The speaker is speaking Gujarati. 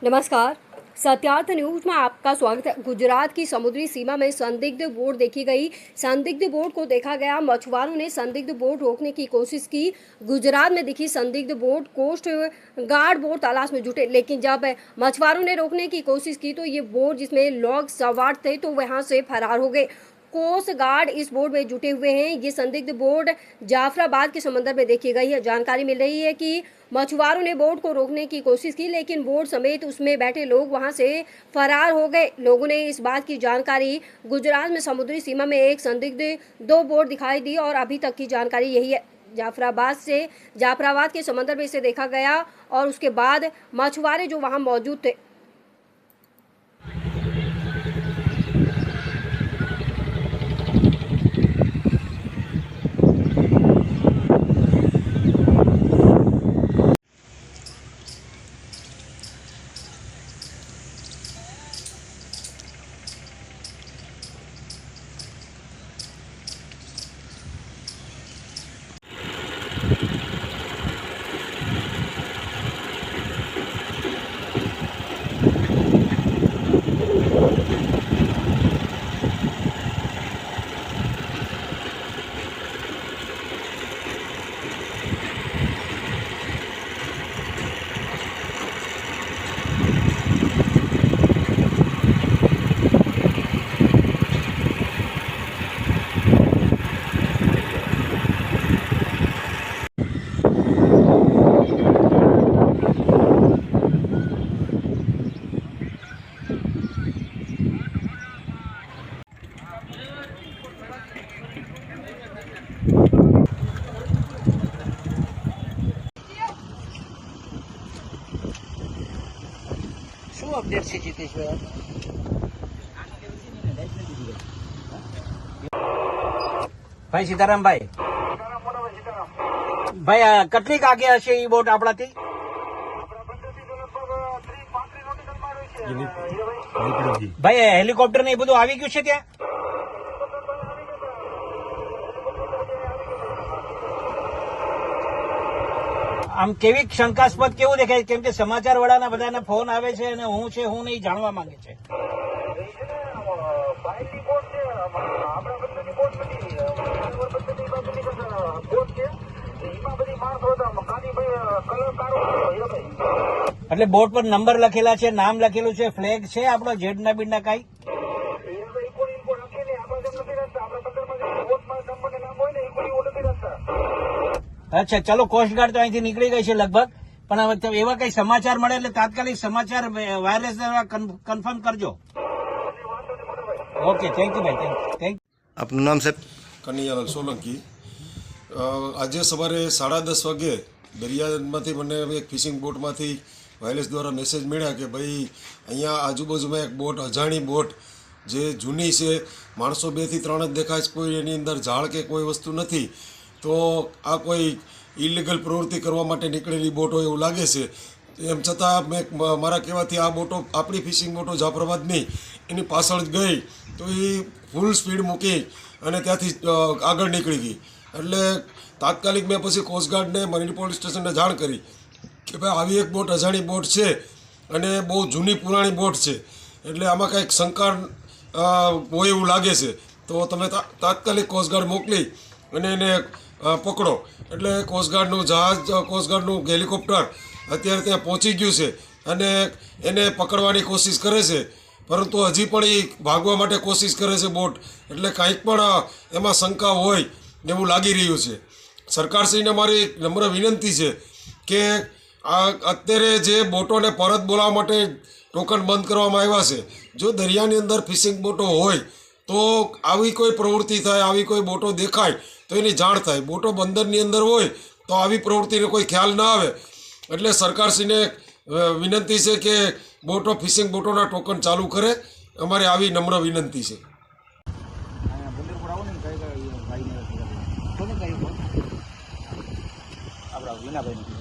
नमस्कार, सत्यार्थ न्यूज में आपका स्वागत है। गुजरात की समुद्री सीमा में संदिग्ध बोट देखी गई। संदिग्ध बोट को देखा गया। मछुआरों ने संदिग्ध बोट रोकने की कोशिश की। गुजरात में दिखी संदिग्ध बोट कोस्ट गार्ड बोट तलाश में जुटे, लेकिन जब मछुआरों ने रोकने की कोशिश की तो ये बोट जिसमें लोग सवार थे तो वहां से फरार हो गए। कोस्ट गार्ड इस बोट में जुटे हुए हैं। ये संदिग्ध बोट जाफराबाद के समंदर में देखी गई है। जानकारी मिल रही है कि मछुआरों ने बोट को रोकने की कोशिश की, लेकिन बोट समेत उसमें बैठे लोग वहां से फरार हो गए। लोगों ने इस बात की जानकारी गुजरात में समुद्री सीमा में एक संदिग्ध 2 बोट दिखाई दी और अभी तक की जानकारी यही है। जाफराबाद के समंदर में इसे देखा गया और उसके बाद मछुआरे जो वहां मौजूद थे શું અપડેટ છે જીતેશભાઈ? ભાઈ સીતારામભાઈ, ભાઈ કેટલીક આગે હશે એ બોટ આપણાથી? ભાઈ હેલિકોપ્ટર ને એ બધું આવી ગયું છે ત્યાં? આમ કેવી શંકાસ્પદ કેવું દેખાય? કેમ કે સમાચાર વાળાના બધાના ફોન આવે છે અને હું છે હું નહીં જાણવા માંગે છે. એટલે બોટ પર નંબર લખેલા છે, નામ લખેલું છે, ફ્લેગ છે આપણો જેડના બીડના કઈ? અચ્છા, ચલો કોસ્ટગાર્ડ તો અહીંથી નીકળી ગઈ છે લગભગ, પણ હવે એવા કઈ સમાચાર મળે એટલે તાત્કાલિક સમાચાર વાયરલેસ દ્વારા કન્ફર્મ કરજો. ઓકે, થેન્ક યુ ભાઈ, થેન્ક યુ. આપનું નામ સાહેબ? કનૈયાલાલ સોલંકી. આજે સવારે 10:30 વાગે દરિયામાંથી મને એક ફિશિંગ બોટમાંથી વાયરલેસ દ્વારા મેસેજ મળ્યા કે ભાઈ અહીંયા આજુબાજુમાં એક બોટ, અજાણી બોટ જે જૂની છે, માણસો 2 થી 3 જ દેખાય છે, કોઈ એની અંદર ઝાડ કે કોઈ વસ્તુ નથી, તો આ કોઈ ઇલીગલ પ્રવૃત્તિ કરવા માટે નીકળેલી બોટ હોય એવું લાગે છે. એમ છતાં મેં મારા કહેવાથી આ બોટો, આપણી ફિશિંગ બોટો જાફરાબાદની એની પાછળ જ ગઈ તો એ ફૂલ સ્પીડ મૂકી અને ત્યાંથી આગળ નીકળી ગઈ. એટલે તાત્કાલિક મેં પછી કોસ્ટગાર્ડને, મરીન પોલીસ સ્ટેશનને જાણ કરી કે ભાઈ આવી એક બોટ, અજાણી બોટ છે અને બહુ જૂની પુરાણી બોટ છે, એટલે આમાં કંઈક શંકા હોય એવું લાગે છે, તો તમે તાત્કાલિક કોસ્ટગાર્ડ મોકલી અને એને પકડો. એટલે કોસ્ટગાર્ડનું જહાજ, કોસ્ટગાર્ડનું હેલિકોપ્ટર અત્યારે ત્યાં પહોંચી ગયું છે અને એને પકડવાની કોશિશ કરે છે, પરંતુ હજી પણ એ ભાગવા માટે કોશિશ કરે છે બોટ. એટલે કાંઈક પણ એમાં શંકા હોય એવું લાગી રહ્યું છે. સરકારશ્રીને મારી નમ્ર વિનંતી છે કે આ અત્યારે જે બોટોને પરત બોલાવવા માટે ટોકન બંધ કરવામાં આવ્યા છે, જો દરિયાની અંદર ફિશિંગ બોટો હોય તો આવી કોઈ પ્રવૃત્તિ થાય, આવી કોઈ બોટો દેખાય તો એની જાણ થાય. બોટો બંદરની અંદર હોય તો આવી પ્રવૃત્તિનો કોઈ ખ્યાલ ના આવે. એટલે સરકારશ્રીને વિનંતી છે કે બોટો, ફિશિંગ બોટોના ટોકન ચાલુ કરે. અમારી આવી નમ્ર વિનંતી છે. આપણા વિનાભાઈ